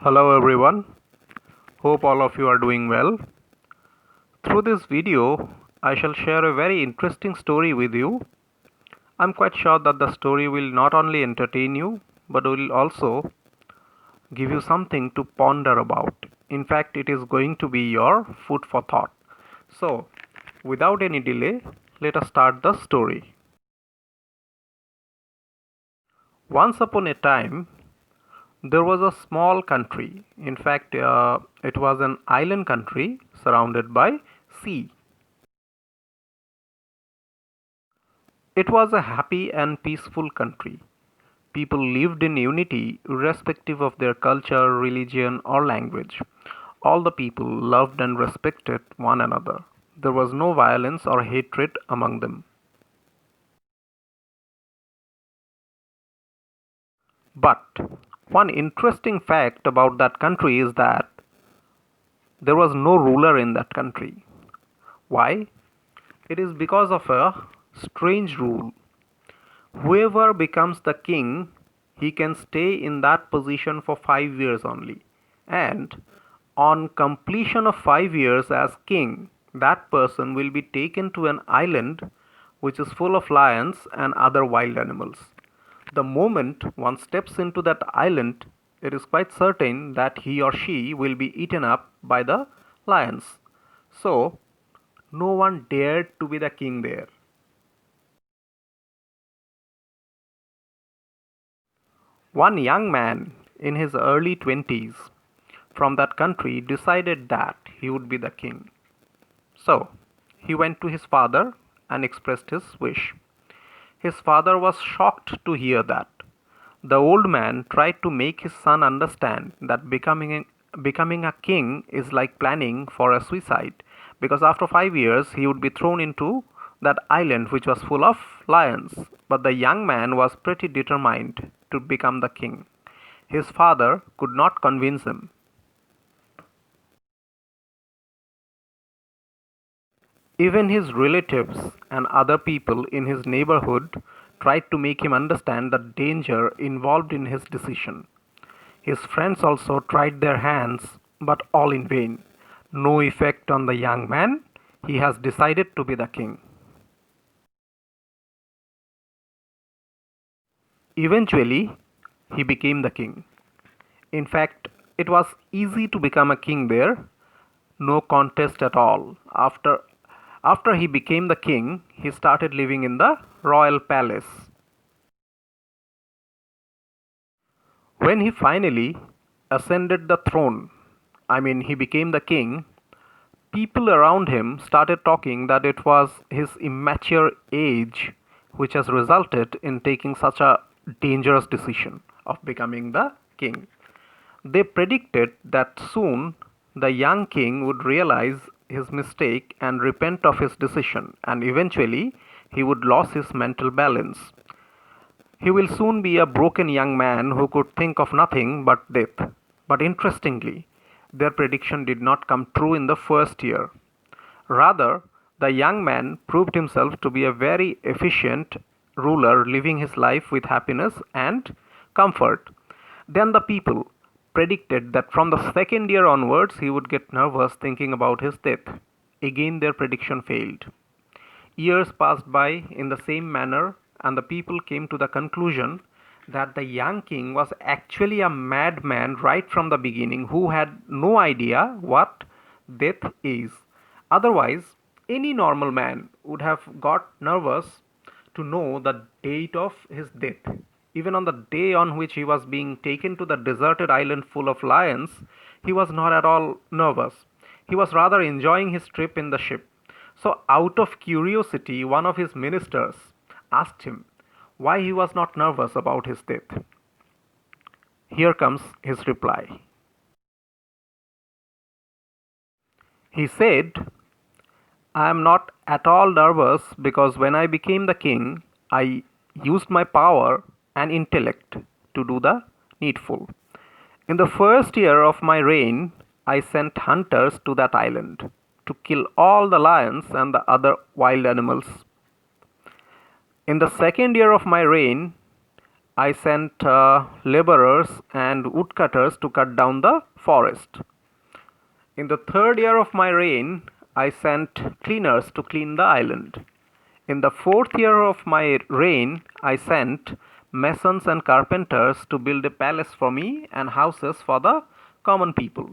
Hello everyone, hope all of you are doing well. Through this video, I shall share a very interesting story with you. I'm quite sure that the story will not only entertain you, but will also give you something to ponder about. In fact, it is going to be your food for thought. So, without any delay, let us start the story. Once upon a time, there was a small country. In fact, it was an island country surrounded by sea. It was a happy and peaceful country. People lived in unity irrespective of their culture, religion, or language. All the people loved and respected one another. There was no violence or hatred among them. But one interesting fact about that country is that there was no ruler in that country. Why? It is because of a strange rule. Whoever becomes the king, he can stay in that position for 5 years only. And on completion of 5 years as king, that person will be taken to an island which is full of lions and other wild animals. The moment one steps into that island, it is quite certain that he or she will be eaten up by the lions. So, no one dared to be the king there. One young man in his early 20s from that country decided that he would be the king. So, he went to his father and expressed his wish. His father was shocked to hear that. The old man tried to make his son understand that becoming a king is like planning for a suicide, because after 5 years he would be thrown into that island which was full of lions. But the young man was pretty determined to become the king. His father could not convince him. Even his relatives and other people in his neighborhood tried to make him understand the danger involved in his decision. His friends also tried their hands, but all in vain. No effect on the young man. He has decided to be the king. Eventually, he became the king. In fact, it was easy to become a king there, no contest at all. After he became the king, he started living in the royal palace. When he finally ascended the throne, he became the king, people around him started talking that it was his immature age which has resulted in taking such a dangerous decision of becoming the king. They predicted that soon the young king would realize his mistake and repent of his decision, and eventually he would lose his mental balance. He will soon be a broken young man who could think of nothing but death. But interestingly, their prediction did not come true in the first year. Rather, the young man proved himself to be a very efficient ruler, living his life with happiness and comfort. Then the people predicted that from the second year onwards he would get nervous thinking about his death. Again, their prediction failed. Years passed by in the same manner, and the people came to the conclusion that the young king was actually a madman right from the beginning who had no idea what death is. Otherwise, any normal man would have got nervous to know the date of his death. Even on the day on which he was being taken to the deserted island full of lions, he was not at all nervous. He was rather enjoying his trip in the ship. So, out of curiosity, one of his ministers asked him why he was not nervous about his death. Here comes his reply. He said, I am not at all nervous because when I became the king, I used my power and intellect to do the needful. In the first year of my reign, I sent hunters to that island to kill all the lions and the other wild animals. In the second year of my reign, I sent laborers and woodcutters to cut down the forest. In the third year of my reign, I sent cleaners to clean the island. In the fourth year of my reign, I sent masons and carpenters to build a palace for me and houses for the common people.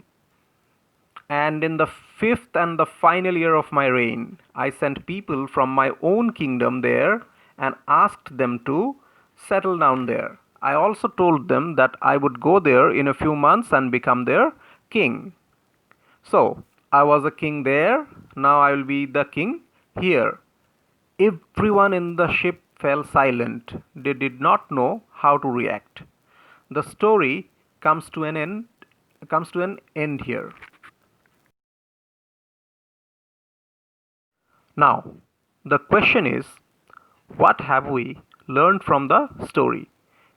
And in the fifth and the final year of my reign, I sent people from my own kingdom there and asked them to settle down there. I also told them that I would go there in a few months and become their king. So, I was a king there, now I will be the king here. Everyone in the ship fell silent. They did not know how to react. The story comes to an end here. Now, the question is, what have we learned from the story?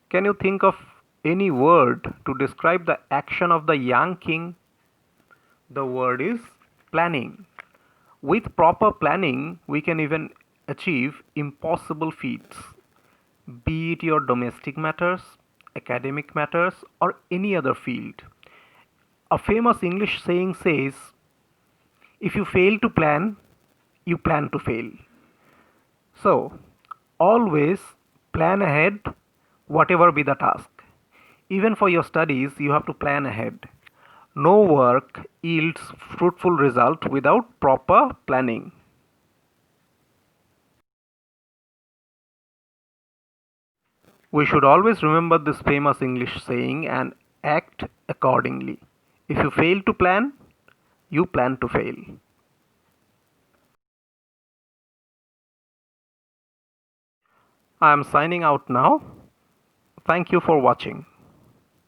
Can you think of any word to describe the action of the young king? The word is planning. With proper planning, we can even achieve impossible feats, be it your domestic matters, academic matters, or any other field. A famous English saying says, if you fail to plan, you plan to fail. So, always plan ahead, whatever be the task. Even for your studies, you have to plan ahead. No work yields fruitful result without proper planning. We should always remember this famous English saying and act accordingly. If you fail to plan, you plan to fail. I am signing out now. Thank you for watching.